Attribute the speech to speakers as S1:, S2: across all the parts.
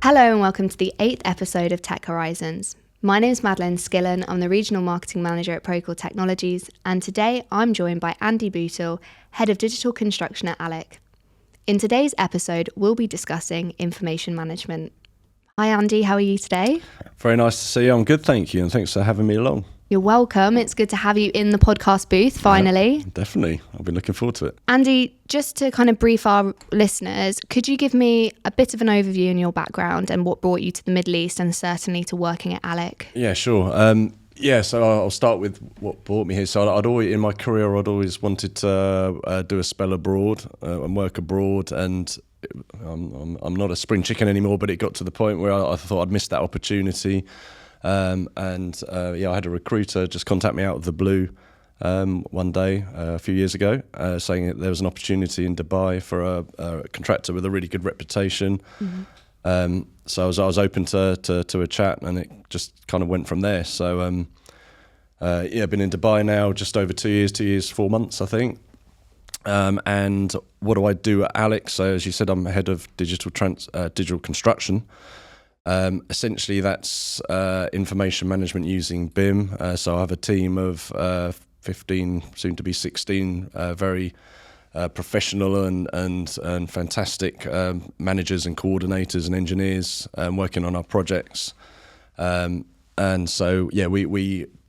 S1: Hello and welcome to the 8th episode of Tech Horizons. My name is Madeline Skillen, I'm the Regional Marketing Manager at Procore Technologies, and today I'm joined by Andy Boutle, Head of Digital Construction at Alec. In today's episode, we'll be discussing information management. Hi Andy, how are you today?
S2: Very nice to see you. I'm good, thank you, and thanks for having me along.
S1: You're welcome. It's good to have you in the podcast booth, finally.
S2: Yeah, definitely. I've been looking forward to it.
S1: Andy, just to kind of brief our listeners, could you give me a bit of an overview in your background and what brought you to the Middle East and certainly to working at Alec?
S2: Yeah, sure. So I'll start with what brought me here. So I'd always, in my career, I'd always wanted to do a spell abroad and work abroad, and I'm not a spring chicken anymore, but it got to the point where I thought I'd missed that opportunity. I had a recruiter just contact me out of the blue one day a few years ago, saying that there was an opportunity in Dubai for a contractor with a really good reputation. Mm-hmm. So I was open to a chat, and it just kind of went from there. So I've been in Dubai now just over 2 years, 4 months, I think. And what do I do at Alec? So as you said, I'm head of digital construction. Essentially, that's information management using BIM. So I have a team of 15, soon to be 16, very professional and fantastic managers and coordinators and engineers working on our projects.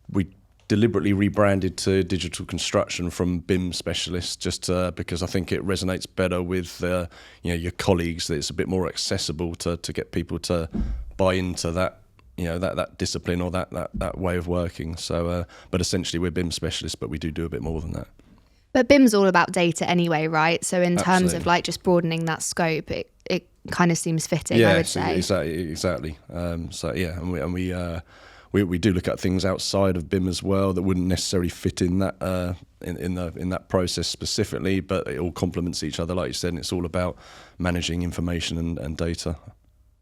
S2: We deliberately rebranded to digital construction from BIM specialist, just because I think it resonates better with your colleagues. That it's a bit more accessible to get people to buy into that that discipline or that way of working. So, but essentially we're BIM specialists, but we do a bit more than that.
S1: But BIM's all about data anyway, right? So in terms
S2: Absolutely.
S1: of like just broadening that scope, it kind of seems fitting, I would say.
S2: Exactly. We do look at things outside of BIM as well that wouldn't necessarily fit in that in that process specifically, but it all complements each other. Like you said, and it's all about managing information and data.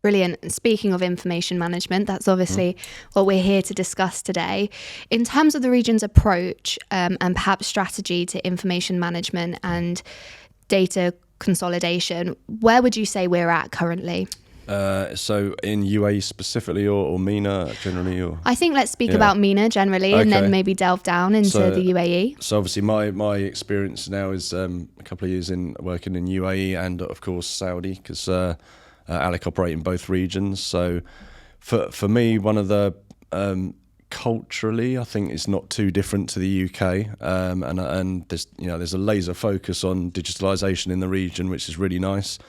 S1: Brilliant. And speaking of information management, that's obviously what we're here to discuss today. In terms of the region's approach and perhaps strategy to information management and data consolidation, where would you say we're at currently?
S2: So in UAE specifically or MENA generally? Or
S1: I think let's speak about MENA generally, and then maybe delve down into the UAE.
S2: So obviously my experience now is a couple of years in working in UAE and of course Saudi, because Alec operate in both regions. So for me, one of the culturally, I think it's not too different to the UK, and there's a laser focus on digitalisation in the region, which is really nice.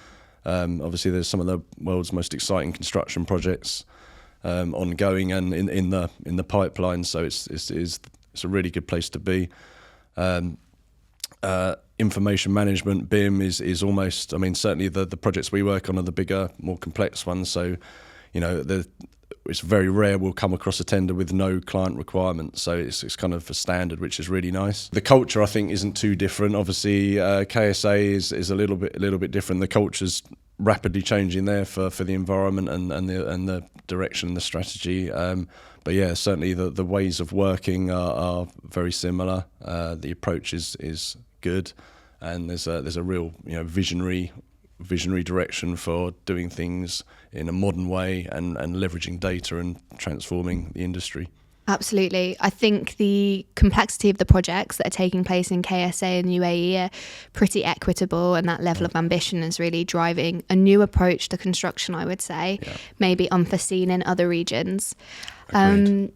S2: Obviously, there's some of the world's most exciting construction projects ongoing and in the pipeline. So it's a really good place to be. Information management, BIM is almost. I mean, certainly the projects we work on are the bigger, more complex ones. So, it's very rare we'll come across a tender with no client requirements. So it's kind of a standard, which is really nice. The culture, I think, isn't too different. Obviously, KSA is a little bit different. The culture's rapidly changing there for the environment and the direction and the strategy. But yeah, certainly the ways of working are very similar. The approach is good, and there's a real visionary direction for doing things in a modern way and leveraging data and transforming the industry.
S1: Absolutely. I think the complexity of the projects that are taking place in KSA and UAE are pretty equitable, and that level of ambition is really driving a new approach to construction, I would say, maybe unforeseen in other regions.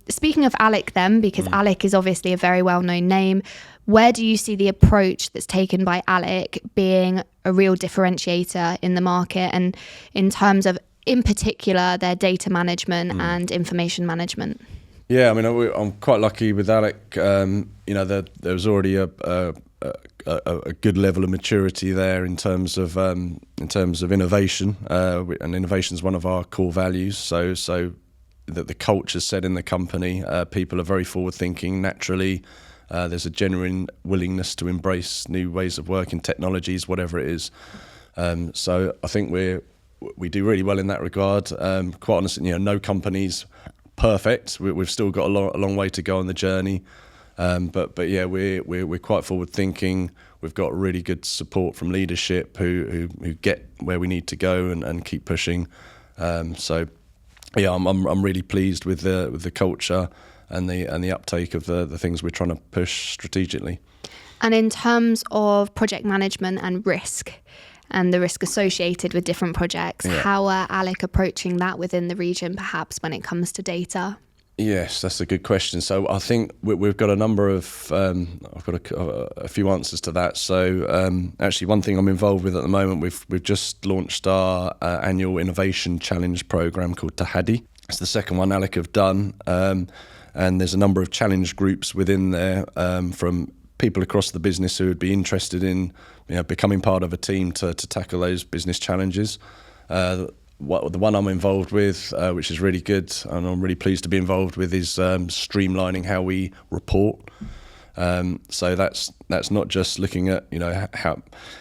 S1: Speaking of Alec then, because Alec is obviously a very well-known name, where do you see the approach that's taken by Alec being a real differentiator in the market, and in terms of, in particular, their data management and information management?
S2: Yeah, I mean, I'm quite lucky with Alec. There was already a good level of maturity there in terms of innovation, and innovation is one of our core values. So that the culture set in the company, people are very forward thinking. Naturally, there's a genuine willingness to embrace new ways of working, technologies, whatever it is. So I think we do really well in that regard. Quite honestly, no company's perfect. We've still got a long way to go on the journey, but yeah, we're quite forward thinking. We've got really good support from leadership who get where we need to go and keep pushing. So yeah, I'm really pleased with the culture and the uptake of the things we're trying to push strategically.
S1: And in terms of project management and risk, and the risk associated with different projects, how are Alec approaching that within the region, perhaps when it comes to data?
S2: Yes, that's a good question. So I think we've got a number of, I've got a few answers to that. So actually, one thing I'm involved with at the moment, we've just launched our annual innovation challenge program called Tahadi. It's the second one Alec have done, and there's a number of challenge groups within there from people across the business who would be interested in becoming part of a team to tackle those business challenges. The one I'm involved with, which is really good, and I'm really pleased to be involved with, is streamlining how we report. So that's not just looking at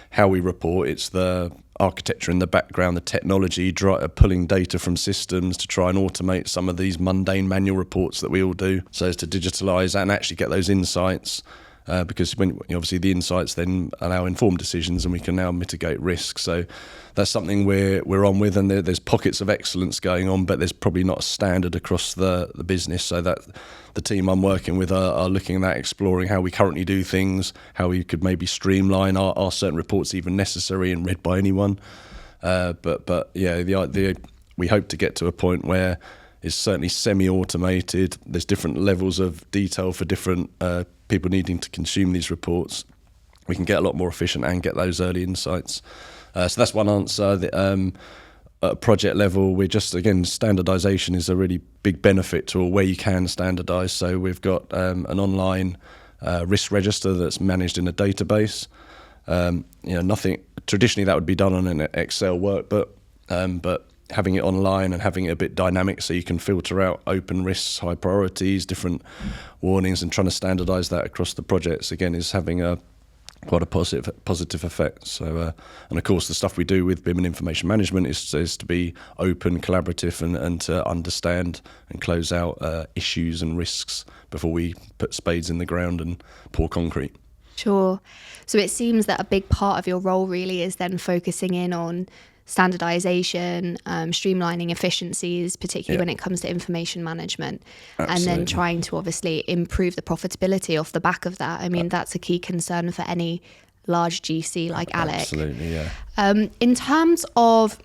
S2: how we report. It's the architecture in the background, the technology, pulling data from systems to try and automate some of these mundane manual reports that we all do, so as to digitalise and actually get those insights. Because when obviously the insights then allow informed decisions, and we can now mitigate risk. So that's something we're on with, and there's pockets of excellence going on, but there's probably not a standard across the business. So that the team I'm working with are looking at that, exploring how we currently do things, how we could maybe streamline, are certain reports even necessary and read by anyone. But yeah, we hope to get to a point where it's certainly semi-automated. There's different levels of detail for different people needing to consume these reports. We can get a lot more efficient and get those early insights. So that's one answer. At project level, we're just, again, standardization is a really big benefit to where you can standardize. So we've got an online risk register that's managed in a database. Nothing traditionally that would be done on an Excel workbook, but having it online and having it a bit dynamic, so you can filter out open risks, high priorities, different warnings, and trying to standardise that across the projects, again, is having quite a positive effect. So, and of course, the stuff we do with BIM and information management is to be open, collaborative, and to understand and close out issues and risks before we put spades in the ground and pour concrete.
S1: Sure. So it seems that a big part of your role really is then focusing in on standardization, streamlining efficiencies, particularly when it comes to information management. Absolutely. And then trying to obviously improve the profitability off the back of that. I mean, that's a key concern for any large GC like Alec.
S2: Absolutely, yeah.
S1: In terms of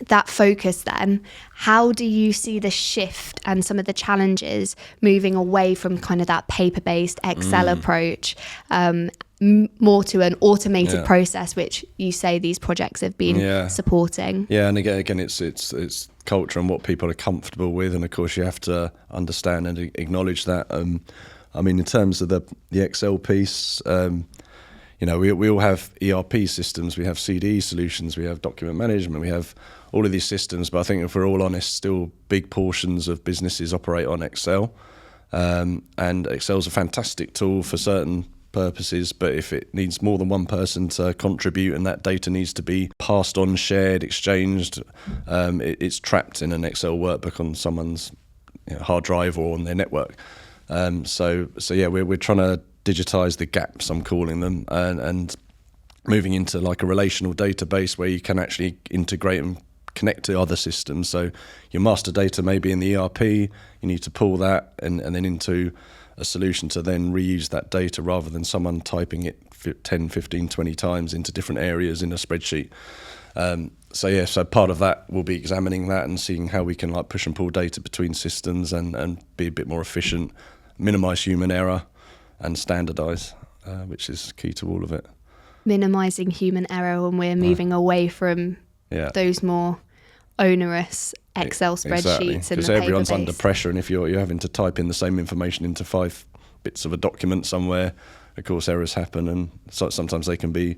S1: that focus then, how do you see the shift and some of the challenges moving away from kind of that paper-based Excel approach, more to an automated process, which you say these projects have been supporting? Yeah,
S2: and again, it's culture and what people are comfortable with, and of course you have to understand and acknowledge that. I mean, in terms of the Excel piece, we all have ERP systems, we have CDE solutions, we have document management, we have all of these systems, but I think if we're all honest, still big portions of businesses operate on Excel. And Excel's a fantastic tool for certain purposes, but if it needs more than one person to contribute and that data needs to be passed on, shared, exchanged, it's trapped in an Excel workbook on someone's hard drive or on their network. So yeah, we're trying to digitize the gaps, I'm calling them, and moving into like a relational database where you can actually integrate and connect to other systems. So your master data may be in the ERP, you need to pull that and then into a solution to then reuse that data rather than someone typing it 10, 15, 20 times into different areas in a spreadsheet. So part of that will be examining that and seeing how we can like push and pull data between systems and be a bit more efficient, minimize human error and standardize, which is key to all of it.
S1: Minimizing human error when we're moving away from those more onerous Excel spreadsheets.
S2: Because everyone's under pressure, and if you're having to type in the same information into 5 bits of a document somewhere, of course errors happen, and so sometimes they can be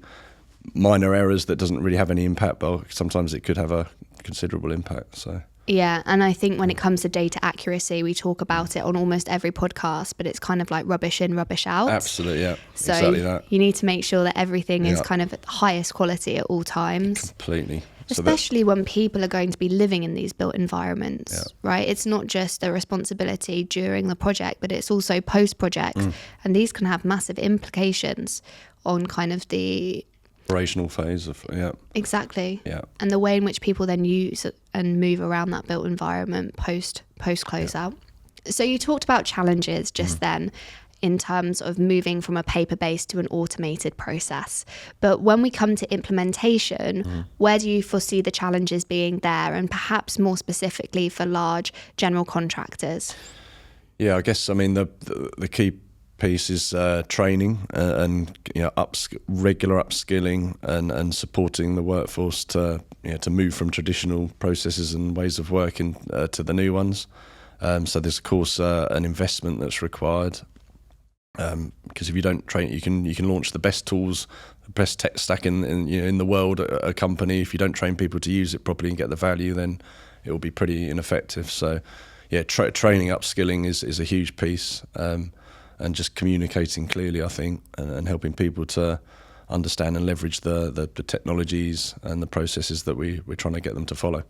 S2: minor errors that doesn't really have any impact, but sometimes it could have a considerable impact. So
S1: yeah, and I think when it comes to data accuracy, we talk about it on almost every podcast, but it's kind of like rubbish in, rubbish out.
S2: Absolutely, yeah.
S1: So
S2: exactly that.
S1: You need to make sure that everything is kind of at the highest quality at all times.
S2: Completely.
S1: Especially when people are going to be living in these built environments, right? It's not just a responsibility during the project, but it's also post-project. And these can have massive implications on kind of the
S2: operational phase of
S1: Exactly.
S2: Yeah.
S1: And the way in which people then use and move around that built environment post closeout. So you talked about challenges just then in terms of moving from a paper-based to an automated process. But when we come to implementation, where do you foresee the challenges being there, and perhaps more specifically for large general contractors?
S2: Yeah, I guess, I mean, the key piece is training and regular upskilling and supporting the workforce to move from traditional processes and ways of working to the new ones. So there's of course an investment that's required, because if you don't train, you can launch the best tools, the best tech stack in the world at a company. If you don't train people to use it properly and get the value, then it will be pretty ineffective. So yeah, training, upskilling is a huge piece. And just communicating clearly, I think, and helping people to understand and leverage the technologies and the processes that we're trying to get them to follow.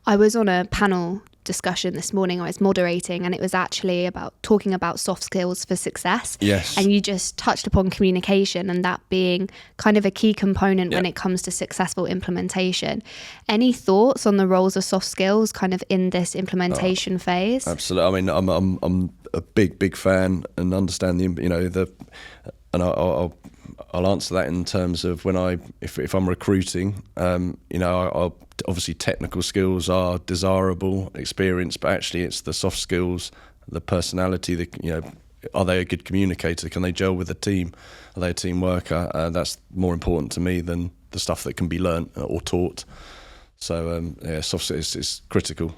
S1: I was on a panel discussion this morning I was moderating, and it was actually talking about soft skills for success.
S2: Yes.
S1: And you just touched upon communication and that being kind of a key component when it comes to successful implementation. Any thoughts on the roles of soft skills kind of in this implementation phase?
S2: Absolutely. I mean, I'm a big fan and understand I'll answer that in terms of if I'm recruiting, I'll obviously technical skills are desirable experience, but actually it's the soft skills, the personality, are they a good communicator? Can they gel with the team? Are they a team worker? That's more important to me than the stuff that can be learnt or taught. So soft skills is critical.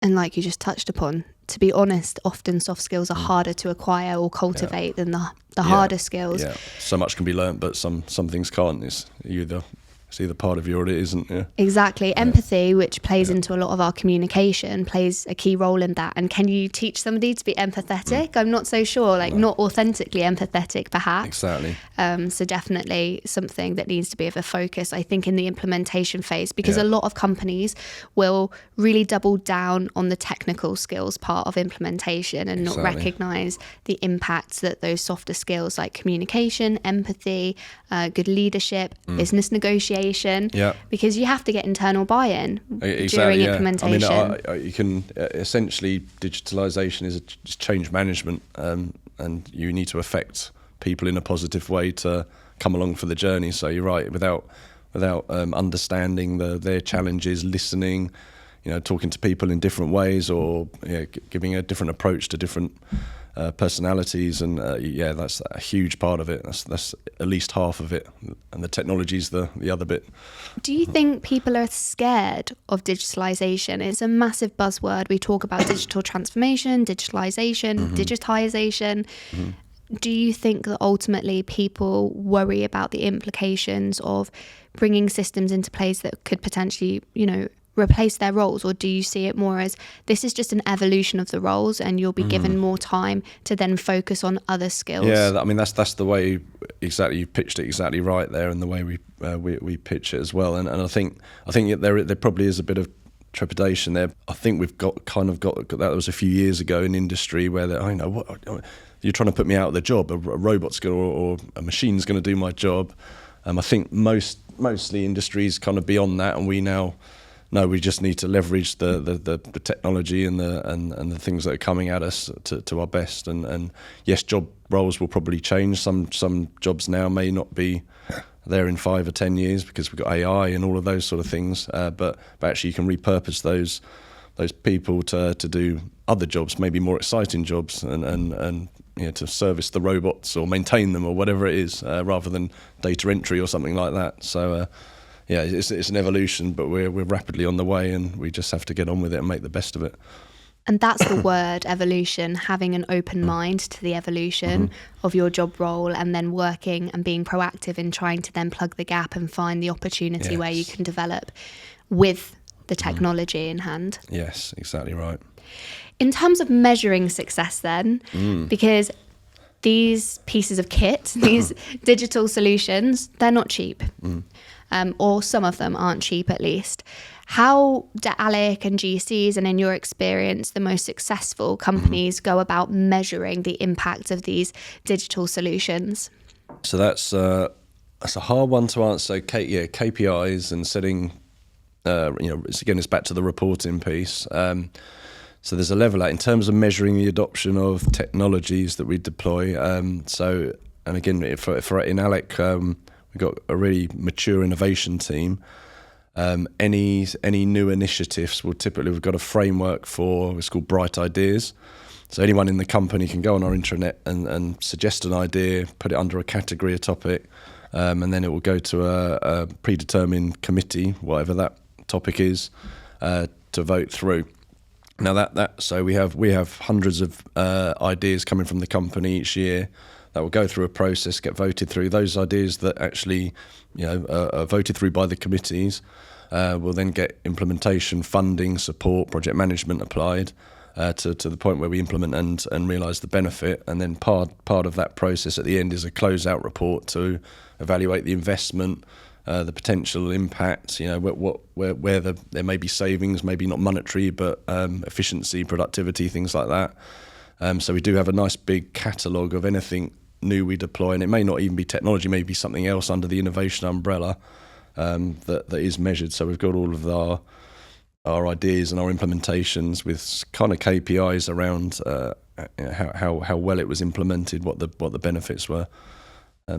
S1: And like you just touched upon, to be honest, often soft skills are harder to acquire or cultivate than the harder skills.
S2: Yeah, so much can be learnt, but some things can't. It's either part of you or it isn't. Yeah.
S1: Exactly. Empathy, which plays into a lot of our communication, plays a key role in that. And can you teach somebody to be empathetic? I'm not so sure, not authentically empathetic perhaps.
S2: Exactly.
S1: So definitely something that needs to be of a focus, I think, in the implementation phase, because a lot of companies will really double down on the technical skills part of implementation and not recognise the impacts that those softer skills like communication, empathy, good leadership, business negotiation, because you have to get internal buy-in during implementation.
S2: I mean, you can essentially, digitalisation is change management, and you need to affect people in a positive way to come along for the journey. So you're right, without understanding their challenges, listening, talking to people in different ways, or giving a different approach to different personalities, and that's a huge part of it. That's at least half of it, and the technology's the other bit.
S1: Do you think people are scared of digitalisation? It's a massive buzzword. We talk about digital transformation, digitalisation, digitization. Do you think that ultimately people worry about the implications of bringing systems into place that could potentially, replace their roles, or do you see it more as this is just an evolution of the roles and you'll be given more time to then focus on other skills?
S2: Yeah, I mean that's the way exactly you pitched it exactly right there, and the way we pitch it as well. And I think there probably is a bit of trepidation there. I think we've got that was a few years ago in industry where you're trying to put me out of the job. A robot's going or a machine's going to do my job. I think mostly industries kind of beyond that, and we now. No, we just need to leverage the technology and the things that are coming at us to our best. And yes, job roles will probably change. Some jobs now may not be there in 5 or 10 years because we've got AI and all of those sort of things. But actually, you can repurpose those people to do other jobs, maybe more exciting jobs, and to service the robots or maintain them or whatever it is, rather than data entry or something like that. So. It's an evolution, but we're rapidly on the way, and we just have to get on with it and make the best of it.
S1: And that's the word, evolution, having an open mind to the evolution of your job role, and then working and being proactive in trying to then plug the gap and find the opportunity where you can develop with the technology in hand.
S2: Yes, exactly right.
S1: In terms of measuring success then, because these pieces of kit, these digital solutions, they're not cheap. Or some of them aren't cheap at least. How do Alec and GCs, and in your experience, the most successful companies go about measuring the impact of these digital solutions?
S2: So that's That's a hard one to answer. KPIs and setting. It's back to the reporting piece. So there's a level in terms of measuring the adoption of technologies that we deploy. And again, for in Alec, we've got a really mature innovation team. Any new initiatives will typically, we've got a framework for, it's called Bright Ideas. So anyone in the company can go on our intranet and suggest an idea, put it under a category, a topic, and then it will go to a predetermined committee, whatever that topic is, to vote through. Now so we have hundreds of ideas coming from the company each year that will go through a process, get voted through. Those ideas that actually, are voted through by the committees will then get implementation, funding, support, project management applied to the point where we implement and realise the benefit. And then part of that process at the end is a closeout report to evaluate the investment, the potential impact, where there may be savings, maybe not monetary, but efficiency, productivity, things like that. So we do have a nice big catalogue of anything new we deploy, and it may not even be technology, maybe something else under the innovation umbrella that is measured. So we've got all of our ideas and our implementations with kind of KPIs around how well it was implemented, what the benefits were.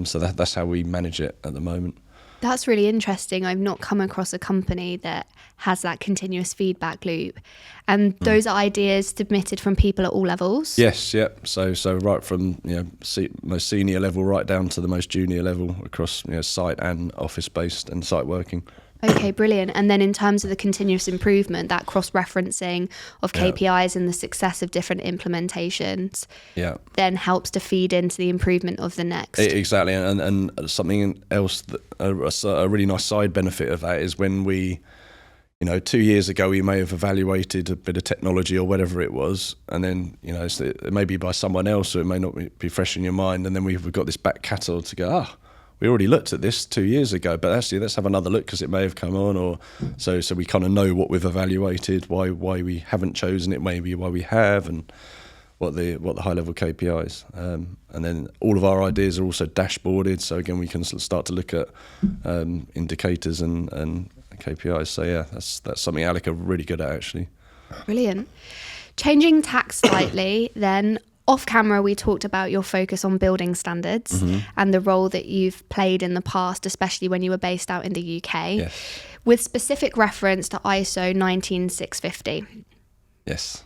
S2: So that's how we manage it at the moment.
S1: That's really interesting. I've not come across a company that has that continuous feedback loop. And those are ideas submitted from people at all levels?
S2: Yes, yeah. So right from most senior level right down to the most junior level across site and office-based and site working.
S1: Okay, brilliant. And then in terms of the continuous improvement, that cross-referencing of KPIs and the success of different implementations then helps to feed into the improvement of the next.
S2: Exactly. And something else, a really nice side benefit of that is when we, 2 years ago, we may have evaluated a bit of technology or whatever it was, and then, it may be by someone else, or it may not be fresh in your mind, and then we've got this back catalogue to go, we already looked at this 2 years ago, but actually let's have another look because it may have come on, or so we kind of know what we've evaluated, why we haven't chosen it, maybe why we have, and what the high level KPIs. And then all of our ideas are also dashboarded, so again we can start to look at indicators and KPIs. So that's something Alec are really good at actually.
S1: Brilliant. Changing tack slightly then. Off camera, we talked about your focus on building standards and the role that you've played in the past, especially when you were based out in the UK, with specific reference to ISO 19650.
S2: Yes.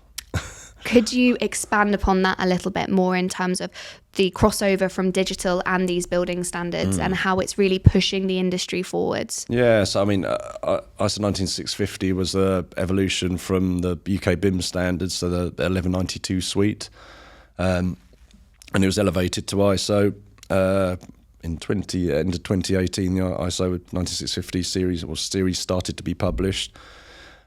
S1: Could you expand upon that a little bit more in terms of the crossover from digital and these building standards and how it's really pushing the industry forwards?
S2: Yeah, so I mean, ISO 19650 was an evolution from the UK BIM standards, so the 1192 suite. And it was elevated to ISO in 2018. The ISO 9650 series started to be published.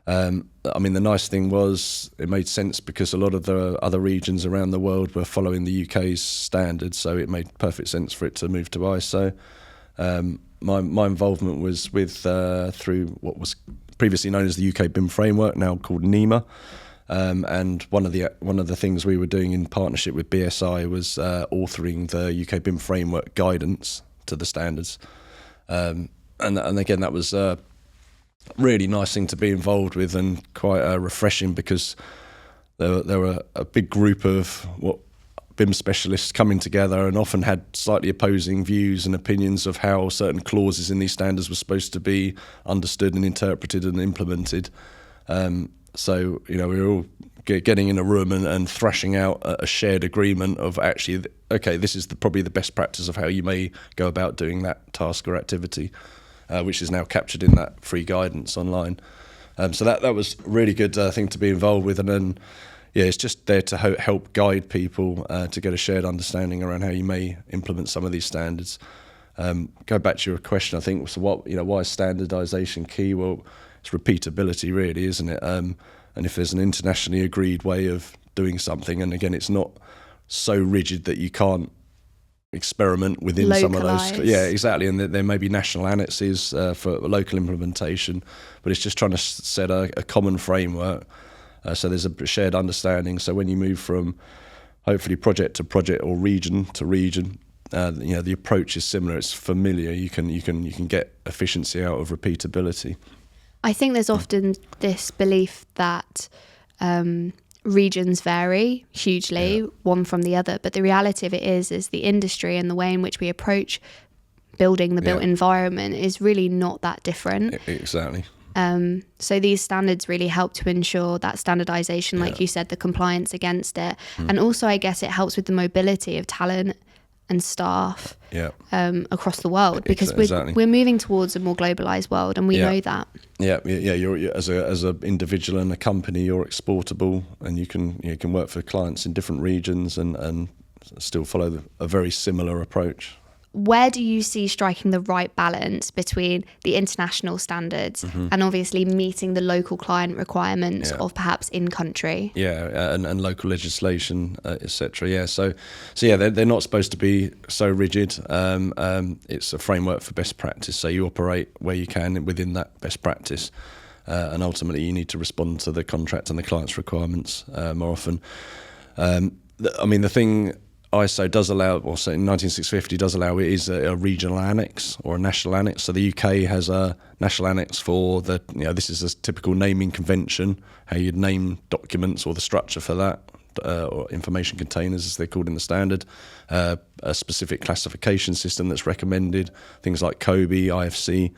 S2: I mean, the nice thing was it made sense because a lot of the other regions around the world were following the UK's standards, so it made perfect sense for it to move to ISO. My involvement was with through what was previously known as the UK BIM framework, now called NEMA. And one of the things we were doing in partnership with BSI was authoring the UK BIM framework guidance to the standards, and again that was a really nice thing to be involved with and quite refreshing because there were a big group of BIM specialists coming together and often had slightly opposing views and opinions of how certain clauses in these standards were supposed to be understood and interpreted and implemented. So, we were all getting in a room and thrashing out a shared agreement of actually, okay, this is probably the best practice of how you may go about doing that task or activity, which is now captured in that free guidance online. So that was a really good thing to be involved with. And then, it's just there to help guide people to get a shared understanding around how you may implement some of these standards. Go back to your question, I think, so why is standardization key? Well, it's repeatability really, isn't it? And if there's an internationally agreed way of doing something, and again, it's not so rigid that you can't experiment within some of those. Yeah, exactly. And there may be national annexes for local implementation, but it's just trying to set a common framework. So there's a shared understanding. So when you move from hopefully project to project or region to region, the approach is similar. It's familiar. You can get efficiency out of repeatability.
S1: I think there's often this belief that regions vary hugely, one from the other. But the reality of it is the industry and the way in which we approach building the built environment is really not that different.
S2: Exactly.
S1: So these standards really help to ensure that standardization, like you said, the compliance against it. And also, I guess it helps with the mobility of talent and staff across the world, because we're moving towards a more globalized world, and we know that.
S2: You're as an individual and a company, you're exportable, and you can work for clients in different regions and still follow a very similar approach.
S1: Where do you see striking the right balance between the international standards and obviously meeting the local client requirements of perhaps in country?
S2: And local legislation, etc. So they're not supposed to be so rigid. It's a framework for best practice. So you operate where you can within that best practice, and ultimately you need to respond to the contract and the client's requirements more often. The thing ISO does allow, or so 19650 does allow, it is a regional annex or a national annex. So the UK has a national annex for this is a typical naming convention, how you'd name documents or the structure for that, or information containers as they're called in the standard, a specific classification system that's recommended, things like COBE, IFC.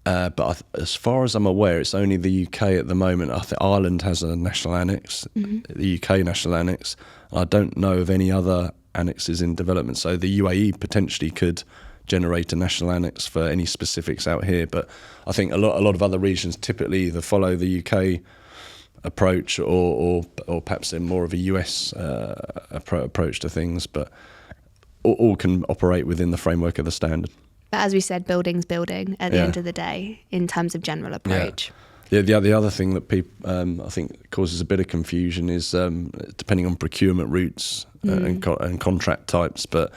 S2: But as far as I'm aware, it's only the UK at the moment. I think Ireland has a national annex, the UK national annex. I don't know of any other annexes in development. So the UAE potentially could generate a national annex for any specifics out here. But I think a lot of other regions typically either follow the UK approach or perhaps they're more of a US approach to things. But all can operate within the framework of the standard.
S1: But as we said, building's building at the end of the day in terms of general approach.
S2: The other thing that people I think causes a bit of confusion is depending on procurement routes and contract types. But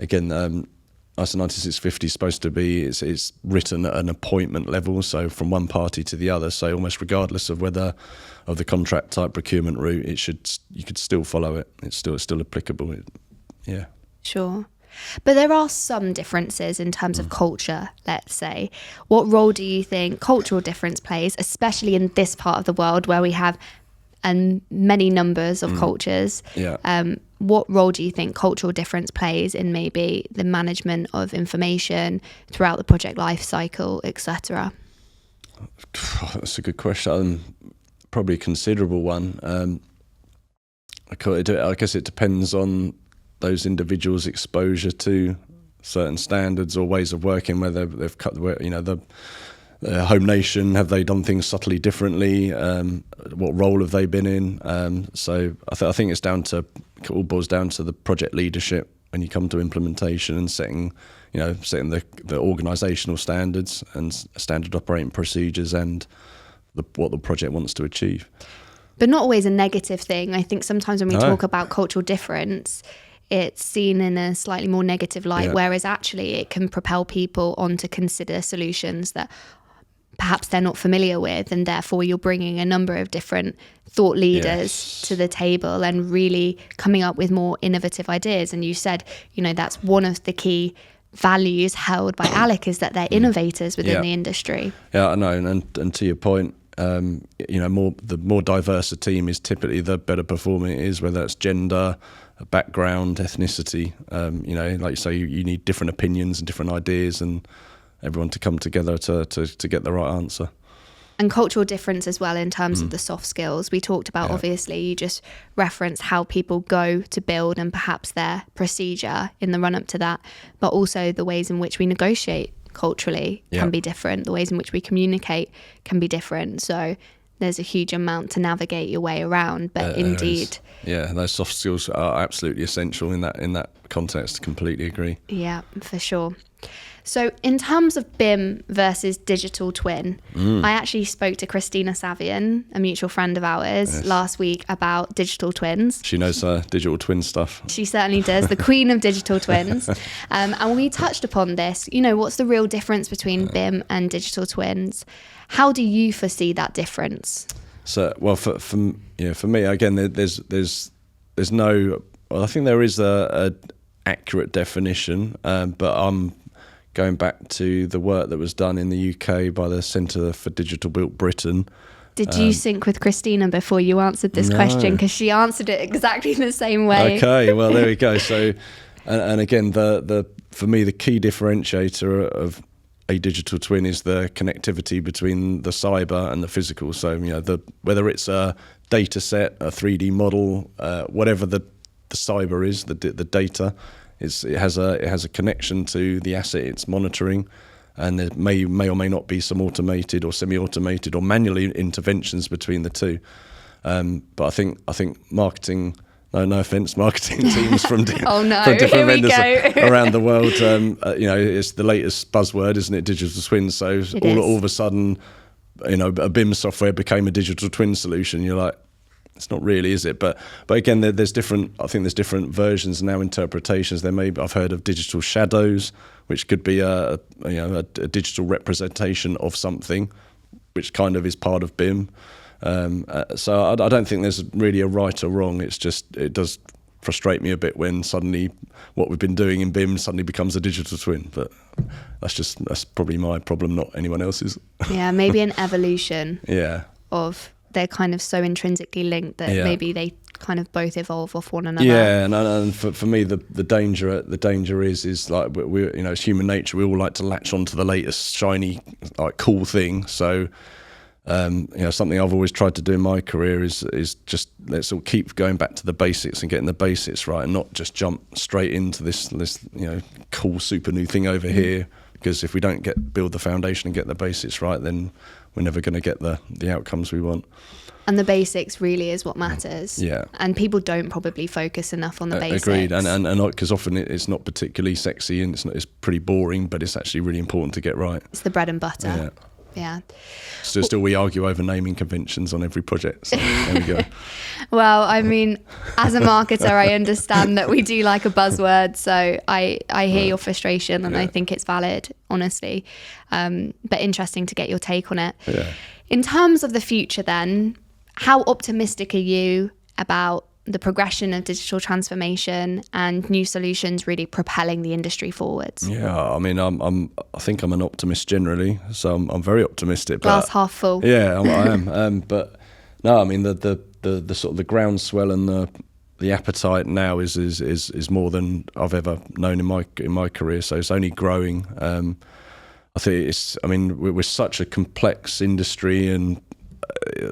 S2: again, ISO 9650 is supposed to be it's written at an appointment level, so from one party to the other. So almost regardless of whether of the contract type procurement route, you could still follow it. It's still applicable.
S1: Sure. But there are some differences in terms of culture, let's say. What role do you think cultural difference plays, especially in this part of the world where we have many numbers of cultures? What role do you think cultural difference plays in maybe the management of information throughout the project life cycle, etc.?
S2: That's a good question. Probably a considerable one. I guess it depends on those individuals' exposure to certain standards or ways of working, whether they've cut the home nation, have they done things subtly differently? What role have they been in? So I think it all boils down to the project leadership when you come to implementation and setting the organisational standards and standard operating procedures and what the project wants to achieve.
S1: But not always a negative thing. I think sometimes when we talk about cultural difference, it's seen in a slightly more negative light, whereas actually it can propel people on to consider solutions that perhaps they're not familiar with, and therefore you're bringing a number of different thought leaders to the table and really coming up with more innovative ideas. And you said, that's one of the key values held by Alec, is that they're innovators within the industry. Yeah,
S2: I know, and to your point, the more diverse a team is, typically the better performing it is, whether it's gender, background, ethnicity. Like you say, you need different opinions and different ideas, and everyone to come together to get the right answer.
S1: And cultural difference as well in terms of the soft skills. We talked about, obviously, you just referenced how people go to build and perhaps their procedure in the run-up to that, but also the ways in which we negotiate culturally can be different. The ways in which we communicate can be different. So there's a huge amount to navigate your way around, but indeed.
S2: Those soft skills are absolutely essential in that context. Completely agree.
S1: Yeah, for sure. So in terms of BIM versus digital twin, I actually spoke to Christina Savian, a mutual friend of ours, last week about digital twins.
S2: She knows digital twin stuff.
S1: She certainly does, the queen of digital twins. And we touched upon this, what's the real difference between BIM and digital twins? How do you foresee that difference?
S2: So, well, for me, again, there's no. Well, I think there is a accurate definition, but I'm going back to the work that was done in the UK by the Centre for Digital Built Britain.
S1: Did you sync with Christina before you answered this question? Because she answered it exactly the same way.
S2: Okay, well, there we go. So, and again, for me, the key differentiator of a digital twin is the connectivity between the cyber and the physical. So, whether it's a data set, a 3D model, whatever the cyber is, the data, it has a connection to the asset it's monitoring. And there may or may not be some automated or semi-automated or manual interventions between the two. But I think marketing, no offence, marketing teams from different vendors around the world, it's the latest buzzword, isn't it? Digital twins. So all of a sudden, a BIM software became a digital twin solution. You're like, it's not really, is it? But again, there's different. I think there's different versions now, interpretations. I've heard of digital shadows, which could be a digital representation of something, which kind of is part of BIM. So I don't think there's really a right or wrong. It's just, it does frustrate me a bit when suddenly what we've been doing in BIM suddenly becomes a digital twin. But that's probably my problem, not anyone else's.
S1: Yeah, maybe an evolution.
S2: Yeah.
S1: Of they're kind of so intrinsically linked that maybe they kind of both evolve off one another.
S2: Yeah, and for me, the danger is like it's human nature. We all like to latch onto the latest shiny, like cool thing. So, something I've always tried to do in my career is just let's all keep going back to the basics and getting the basics right, and not just jump straight into this cool super new thing over here. Because if we don't build the foundation and get the basics right, then we're never going to get the outcomes we want.
S1: And the basics really is what matters.
S2: Yeah.
S1: And people don't probably focus enough on the basics.
S2: Agreed. And because often it's not particularly sexy and it's pretty boring, but it's actually really important to get right.
S1: It's the bread and butter.
S2: Yeah.
S1: Yeah.
S2: So still we argue over naming conventions on every project. So there we go.
S1: Well, I mean, as a marketer, I understand that we do like a buzzword. So I hear your frustration and I think it's valid, honestly. But interesting to get your take on it.
S2: Yeah.
S1: In terms of the future then, how optimistic are you about the progression of digital transformation and new solutions really propelling the industry forwards?
S2: Yeah, I mean, I think I'm an optimist generally, so I'm very optimistic.
S1: Glass half full.
S2: Yeah, I am. But no, I mean the sort of the groundswell and the appetite now is more than I've ever known in my career. So it's only growing. I think we're such a complex industry, and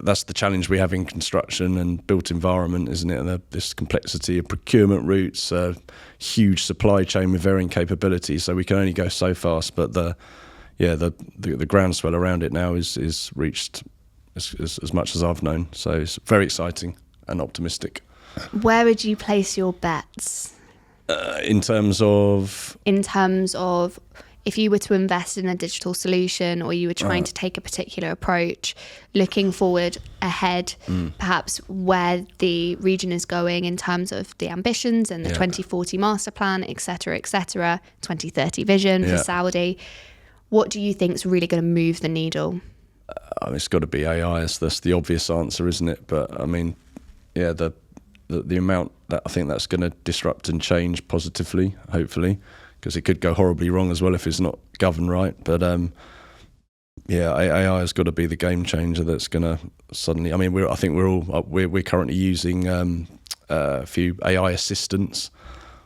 S2: that's the challenge we have in construction and built environment, isn't it? And this complexity of procurement routes, huge supply chain with varying capabilities, so we can only go so fast. But the groundswell around it now is reached as much as I've known. So it's very exciting and optimistic.
S1: Where would you place your bets?
S2: In terms of if you were to invest in a digital solution, or you were trying to take a particular approach, looking forward ahead, perhaps where the region is going in terms of the ambitions and the 2040 master plan, et cetera, 2030 vision for Saudi, what do you think is really going to move the needle? It's got to be AI. That's the obvious answer, isn't it? But I mean, the amount that I think that's going to disrupt and change positively, hopefully, because it could go horribly wrong as well if it's not governed right. But AI has got to be the game changer that's going to suddenly. I mean, we're currently using a few AI assistants.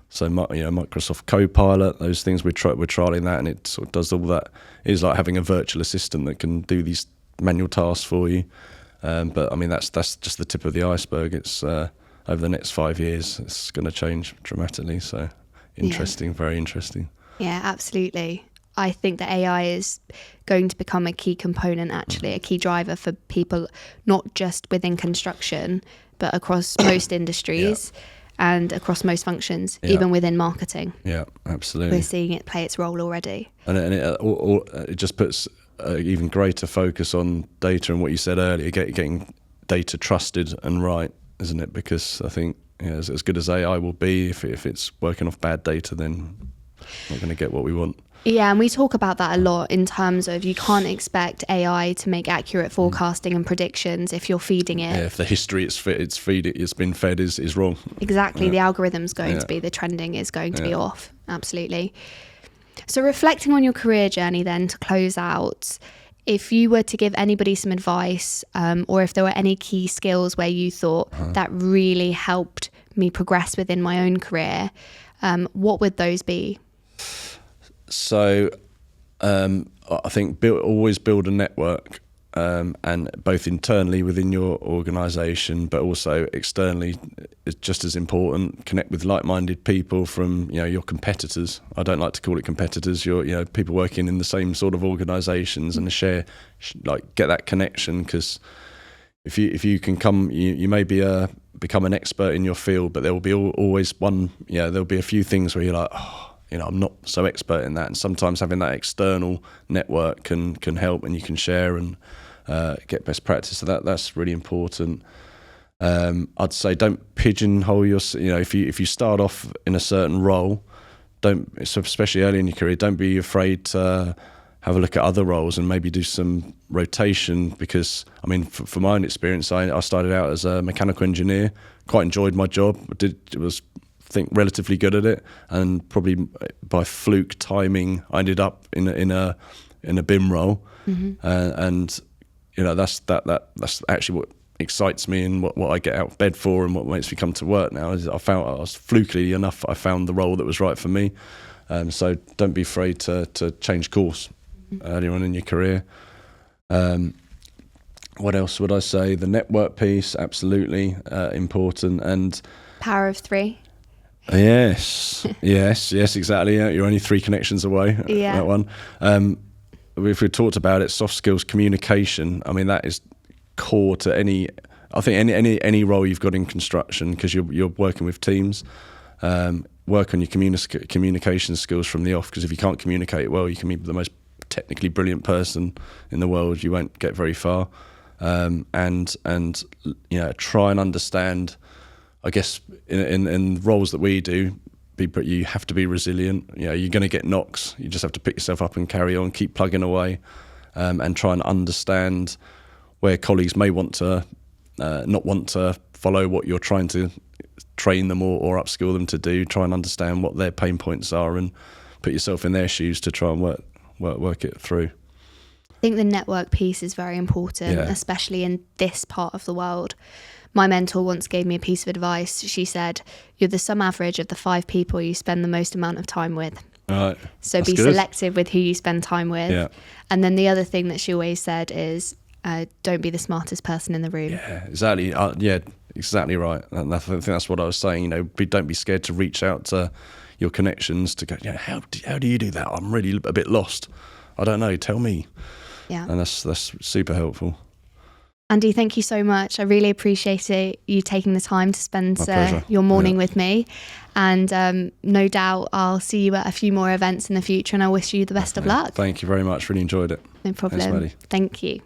S2: So Microsoft Copilot, those things we're trialing that, and it sort of does all that. It's like having a virtual assistant that can do these manual tasks for you. But I mean, that's just the tip of the iceberg. It's over the next 5 years, it's going to change dramatically. So interesting, very interesting. Yeah,
S1: absolutely. I think that AI is going to become a key component, actually, a key driver for people, not just within construction, but across most industries. And across most functions, even within marketing.
S2: Yeah, absolutely.
S1: We're seeing it play its role already.
S2: And it just puts even greater focus on data and what you said earlier, getting data trusted and right, isn't it? Because I think as good as AI will be, if it's working off bad data, then not going to get what we want.
S1: Yeah, and we talk about that a lot in terms of you can't expect AI to make accurate forecasting and predictions if you're feeding it.
S2: Yeah, if the history it's been fed is wrong.
S1: Exactly,
S2: Yeah.
S1: the algorithm's going to be, the trending is going to be off. Absolutely. So reflecting on your career journey then, to close out, if you were to give anybody some advice, or if there were any key skills where you thought that really helped me progress within my own career, what would those be?
S2: So I think always build a network, and both internally within your organisation, but also externally, is just as important. Connect with like-minded people from your competitors. I don't like to call it competitors. Your people working in the same sort of organisations, and get that connection, because if you can come, you may become an expert in your field, but there will be always one. There'll be a few things where you're like, I'm not so expert in that, and sometimes having that external network can help, and you can share and get best practice. So that's really important. I'd say don't pigeonhole if you start off in a certain role, especially early in your career, don't be afraid to have a look at other roles and maybe do some rotation, because for my own experience, I started out as a mechanical engineer, quite enjoyed my job, was relatively good at it, and probably by fluke timing I ended up in a BIM role. And that's actually what excites me, and what I get out of bed for, and what makes me come to work now. Is I was flukily enough, I found the role that was right for me. So don't be afraid to change course earlier on in your career. What else would I say? The network piece, absolutely important. And
S1: Power of three.
S2: Yes, exactly. Yeah, you're only 3 connections away.
S1: Yeah.
S2: That one. If we talked about it, soft skills, communication. That is core to any role you've got in construction, because you're working with teams. Work on your communication skills from the off, because if you can't communicate well, you can be the most technically brilliant person in the world. You won't get very far. And try and understand. I guess in roles that we do, you have to be resilient. You're going to get knocks. You just have to pick yourself up and carry on, keep plugging away, and try and understand where colleagues may want to not want to follow what you're trying to train them or upskill them to do. Try and understand what their pain points are, and put yourself in their shoes to try and work it through.
S1: I think the network piece is very important, especially in this part of the world. My mentor once gave me a piece of advice. She said, you're the sum average of the 5 people you spend the most amount of time with.
S2: Right.
S1: So
S2: That's
S1: be
S2: good.
S1: selective with who you spend time with.
S2: Yeah.
S1: And then the other thing that she always said is, don't be the smartest person in the room.
S2: Yeah, exactly. Exactly right. And I think that's what I was saying. Don't be scared to reach out to your connections to go, how do you do that? I'm really a bit lost. I don't know. Tell me.
S1: Yeah.
S2: And that's super helpful.
S1: Andy, thank you so much. I really appreciate you taking the time to spend your morning with me. And no doubt I'll see you at a few more events in the future, and I wish you the best of luck.
S2: Thank you very much. Really enjoyed it.
S1: No problem.
S2: Thanks, Maddie.
S1: Thank you.